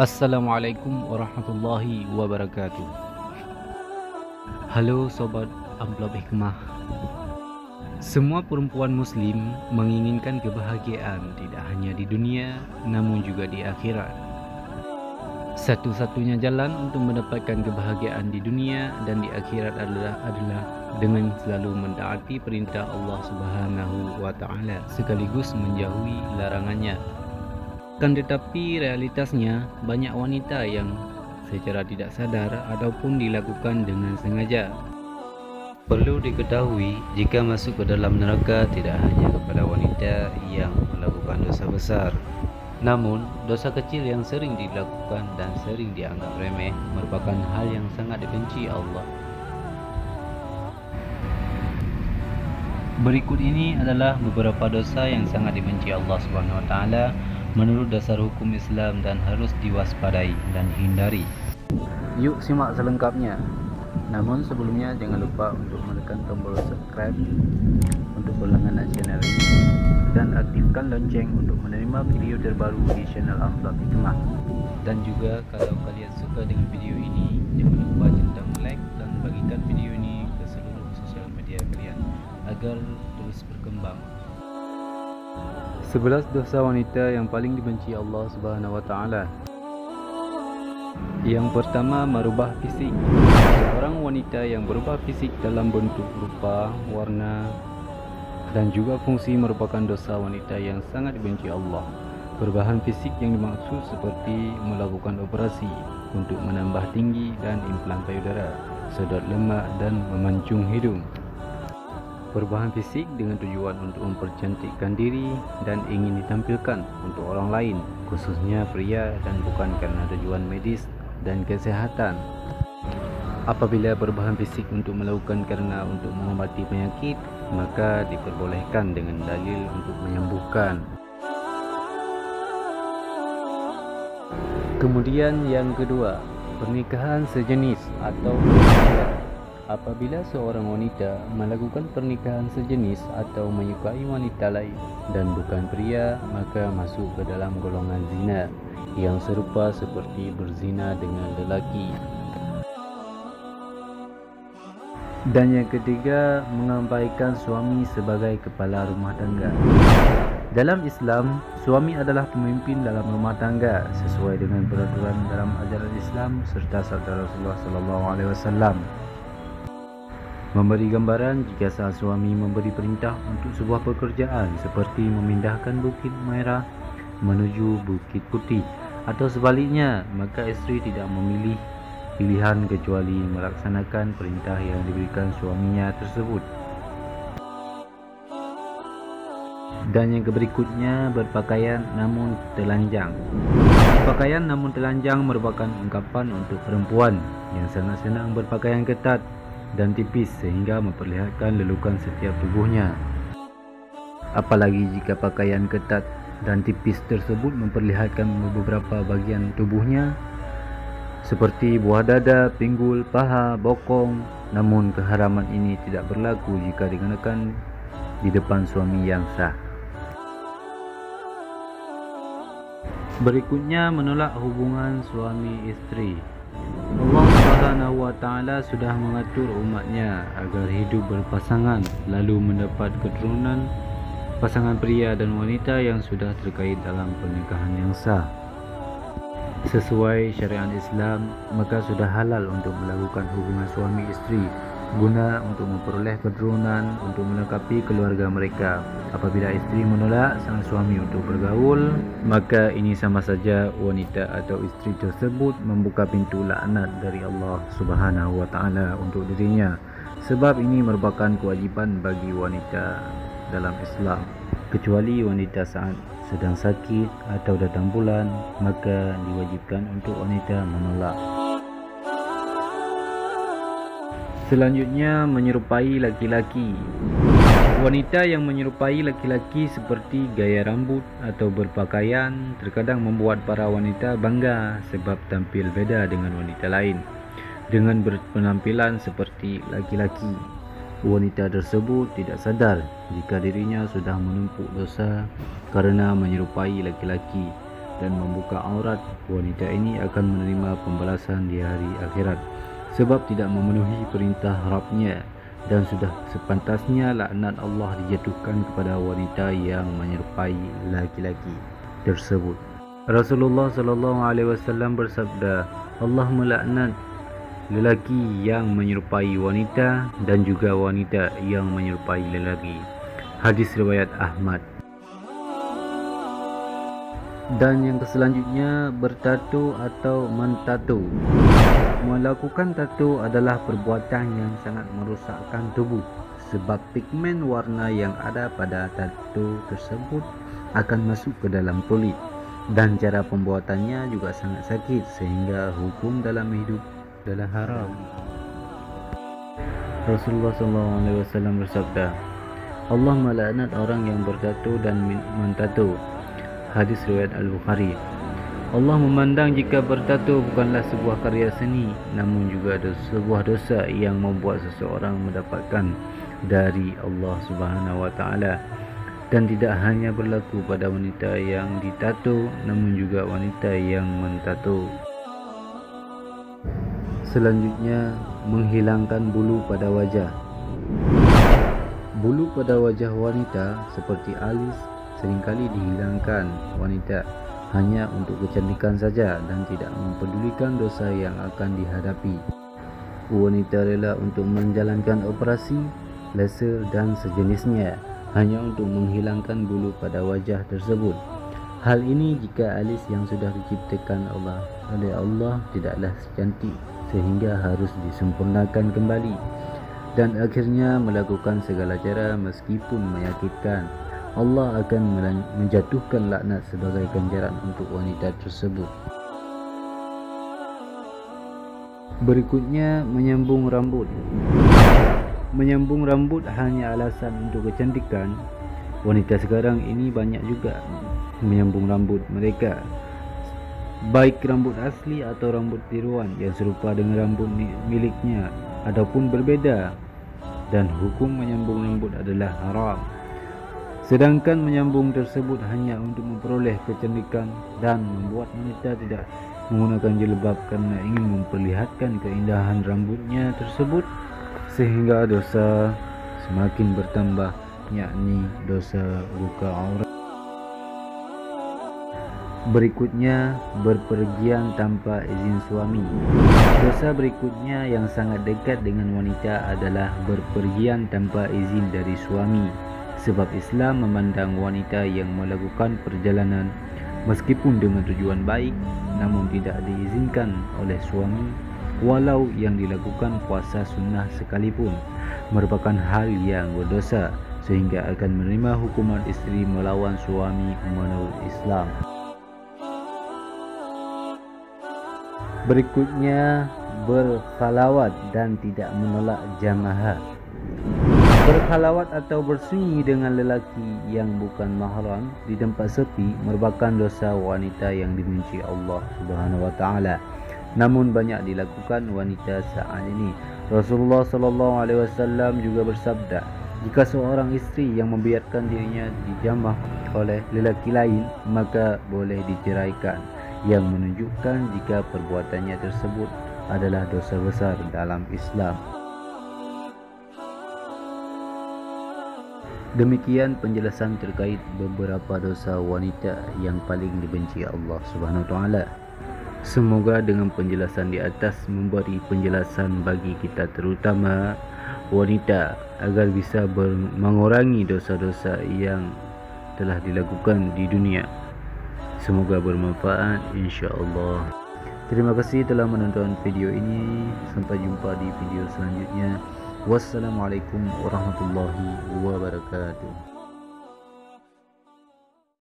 Assalamualaikum warahmatullahi wabarakatuh. Halo Sobat Amplop Hikmah. Semua perempuan muslim menginginkan kebahagiaan tidak hanya di dunia namun juga di akhirat. Satu-satunya jalan untuk mendapatkan kebahagiaan di dunia dan di akhirat adalah dengan selalu mentaati perintah Allah Subhanahu wa taala sekaligus menjauhi larangannya. Kan tetapi realitasnya banyak wanita yang secara tidak sadar ataupun dilakukan dengan sengaja. Perlu diketahui, jika masuk ke dalam neraka tidak hanya kepada wanita yang melakukan dosa besar, namun dosa kecil yang sering dilakukan dan sering dianggap remeh merupakan hal yang sangat dibenci Allah. Berikut ini adalah beberapa dosa yang sangat dibenci Allah Subhanahu wa taala menurut dasar hukum Islam dan harus diwaspadai dan hindari. Yuk simak selengkapnya. Namun sebelumnya jangan lupa untuk menekan tombol subscribe untuk berlangganan channel ini dan aktifkan lonceng untuk menerima video terbaru di channel Amplop Hikmah. Dan juga kalau kalian suka dengan video ini, jangan lupa centang like dan bagikan video ini ke seluruh sosial media kalian agar terus berkembang. 11 dosa wanita yang paling dibenci Allah Subhanahu wa taala. Yang pertama, merubah fisik. Seorang wanita yang berubah fisik dalam bentuk, rupa, warna dan juga fungsi merupakan dosa wanita yang sangat dibenci Allah. Perubahan fisik yang dimaksud seperti melakukan operasi untuk menambah tinggi dan implan payudara, sedot lemak dan memancung hidung. Perubahan fisik dengan tujuan untuk mempercantikkan diri dan ingin ditampilkan untuk orang lain, khususnya pria, dan bukan karena tujuan medis dan kesehatan. Apabila perubahan fisik untuk melakukan karena untuk mengobati penyakit, maka diperbolehkan dengan dalil untuk menyembuhkan. Kemudian yang kedua, pernikahan sejenis atau apabila seorang wanita melakukan pernikahan sejenis atau menyukai wanita lain dan bukan pria, maka masuk ke dalam golongan zina yang serupa seperti berzina dengan lelaki. Dan yang ketiga, mengabaikan suami sebagai kepala rumah tangga. Dalam Islam, suami adalah pemimpin dalam rumah tangga sesuai dengan peraturan dalam ajaran Islam serta sabda Rasulullah SAW. Memberi gambaran jika sang suami memberi perintah untuk sebuah pekerjaan seperti memindahkan Bukit Merah menuju Bukit Putih atau sebaliknya, maka isteri tidak memilih pilihan kecuali melaksanakan perintah yang diberikan suaminya tersebut. Dan yang berikutnya, berpakaian namun telanjang. Berpakaian namun telanjang merupakan ungkapan untuk perempuan yang sangat senang berpakaian ketat dan tipis sehingga memperlihatkan lelukan setiap tubuhnya. Apalagi jika pakaian ketat dan tipis tersebut memperlihatkan beberapa bagian tubuhnya seperti buah dada, pinggul, paha, bokong. Namun keharaman ini tidak berlaku jika digunakan di depan suami yang sah. Berikutnya, menolak hubungan suami istri. Allah Subhanahu wa taala sudah mengatur umatnya agar hidup berpasangan lalu mendapat keturunan pasangan pria dan wanita yang sudah terkait dalam pernikahan yang sah. Sesuai syariat Islam, maka sudah halal untuk melakukan hubungan suami istri guna untuk memperoleh keturunan untuk melengkapi keluarga mereka. Apabila istri menolak sang suami untuk bergaul, maka ini sama saja wanita atau istri tersebut membuka pintu laknat dari Allah Subhanahu wa taala untuk dirinya. Sebab ini merupakan kewajiban bagi wanita dalam Islam. Kecuali wanita saat sedang sakit atau datang bulan, maka diwajibkan untuk wanita menolak. Selanjutnya, menyerupai laki-laki. Wanita yang menyerupai laki-laki seperti gaya rambut atau berpakaian terkadang membuat para wanita bangga sebab tampil beda dengan wanita lain. Dengan berpenampilan seperti laki-laki, wanita tersebut tidak sadar jika dirinya sudah menumpuk dosa karena menyerupai laki-laki dan membuka aurat, wanita ini akan menerima pembalasan di hari akhirat sebab tidak memenuhi perintah Rabbnya, dan sudah sepantasnya laknat Allah dijatuhkan kepada wanita yang menyerupai laki-laki tersebut. Rasulullah SAW bersabda, Allah melaknat lelaki yang menyerupai wanita dan juga wanita yang menyerupai lelaki. Hadis riwayat Ahmad. Dan yang selanjutnya, bertato atau mentato. Melakukan tato adalah perbuatan yang sangat merosakkan tubuh sebab pigmen warna yang ada pada tato tersebut akan masuk ke dalam kulit, dan cara pembuatannya juga sangat sakit sehingga hukum dalam hidup adalah haram. Rasulullah SAW bersabda, Allah melaknat orang yang bertato dan mentato. Hadis riwayat Al-Bukhari. Allah memandang jika bertato bukanlah sebuah karya seni, namun juga sebuah dosa yang membuat seseorang mendapatkan dari Allah Subhanahu wa taala, dan tidak hanya berlaku pada wanita yang ditato, namun juga wanita yang mentato. Selanjutnya, menghilangkan bulu pada wajah. Bulu pada wajah wanita seperti alis seringkali dihilangkan wanita hanya untuk kecantikan saja dan tidak mempedulikan dosa yang akan dihadapi. Wanita rela untuk menjalankan operasi, laser dan sejenisnya hanya untuk menghilangkan bulu pada wajah tersebut. Hal ini jika alis yang sudah diciptakan oleh Allah tidaklah secantik sehingga harus disempurnakan kembali, dan akhirnya melakukan segala cara meskipun menyakitkan. Allah akan menjatuhkan laknat sebagai ganjaran untuk wanita tersebut. Berikutnya, menyambung rambut. Menyambung rambut hanya alasan untuk kecantikan. Wanita sekarang ini banyak juga menyambung rambut mereka, baik rambut asli atau rambut tiruan yang serupa dengan rambut miliknya ataupun berbeza, dan hukum menyambung rambut adalah haram. Sedangkan menyambung tersebut hanya untuk memperoleh kecantikan dan membuat wanita tidak menggunakan jilbab karena ingin memperlihatkan keindahan rambutnya tersebut, sehingga dosa semakin bertambah, yakni dosa buka aurat. Berikutnya, berpergian tanpa izin suami. Dosa berikutnya yang sangat dekat dengan wanita adalah berpergian tanpa izin dari suami. Sebab Islam memandang wanita yang melakukan perjalanan meskipun dengan tujuan baik namun tidak diizinkan oleh suami, walau yang dilakukan puasa sunnah sekalipun, merupakan hal yang berdosa sehingga akan menerima hukuman istri melawan suami menurut Islam. Berikutnya, berkhalawat dan tidak menolak jamaah. Berkhalawat atau bersunyi dengan lelaki yang bukan mahram di tempat sepi merupakan dosa wanita yang dibenci Allah Subhanahu wa taala. Namun banyak dilakukan wanita saat ini. Rasulullah SAW juga bersabda, jika seorang istri yang membiarkan dirinya dijamah oleh lelaki lain, maka boleh diceraikan, yang menunjukkan jika perbuatannya tersebut adalah dosa besar dalam Islam. Demikian penjelasan terkait beberapa dosa wanita yang paling dibenci Allah Subhanahu wa taala. Semoga dengan penjelasan di atas memberi penjelasan bagi kita terutama wanita agar bisa mengurangi dosa-dosa yang telah dilakukan di dunia. Semoga bermanfaat insya-Allah. Terima kasih telah menonton video ini. Sampai jumpa di video selanjutnya. Wassalamualaikum warahmatullahi wabarakatuh.